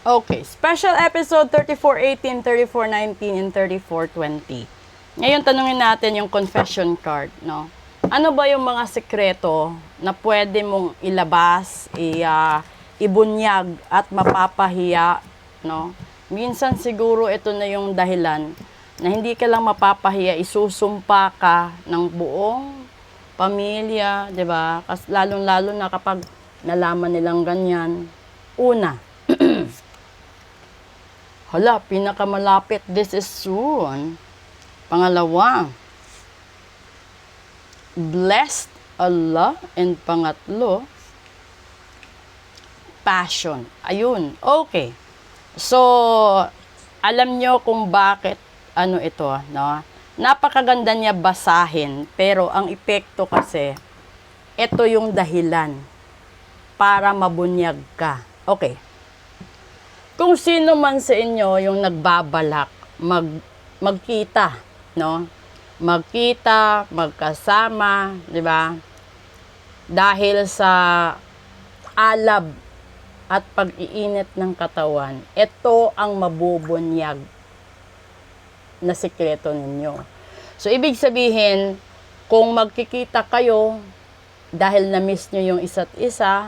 Okay, special episode 3418, 3419, and 3420. Ngayon, tanungin natin yung confession card, no? Ano ba yung mga sekreto na pwede mong ilabas, ibunyag at mapapahiya, no? Minsan siguro ito na yung dahilan na hindi ka lang mapapahiya, isusumpa ka ng buong pamilya, 'di ba? Kasi lalong-lalo na kapag nalaman nilang ganyan. Una, hala, pinakamalapit, this is soon. Pangalawa, blessed Allah. And pangatlo, passion. Ayun, okay. So, alam nyo kung bakit ano ito, no? Napakaganda niya basahin, pero ang epekto kasi, ito yung dahilan para mabunyag ka. Okay. Kung sino man sa inyo yung nagbabalak magkita, no? Magkita, magkasama, 'di ba? Dahil sa alab at pag-iinit ng katawan, ito ang mabubunyag na sikreto ninyo. So, ibig sabihin, kung magkikita kayo dahil na-miss nyo yung isa't isa,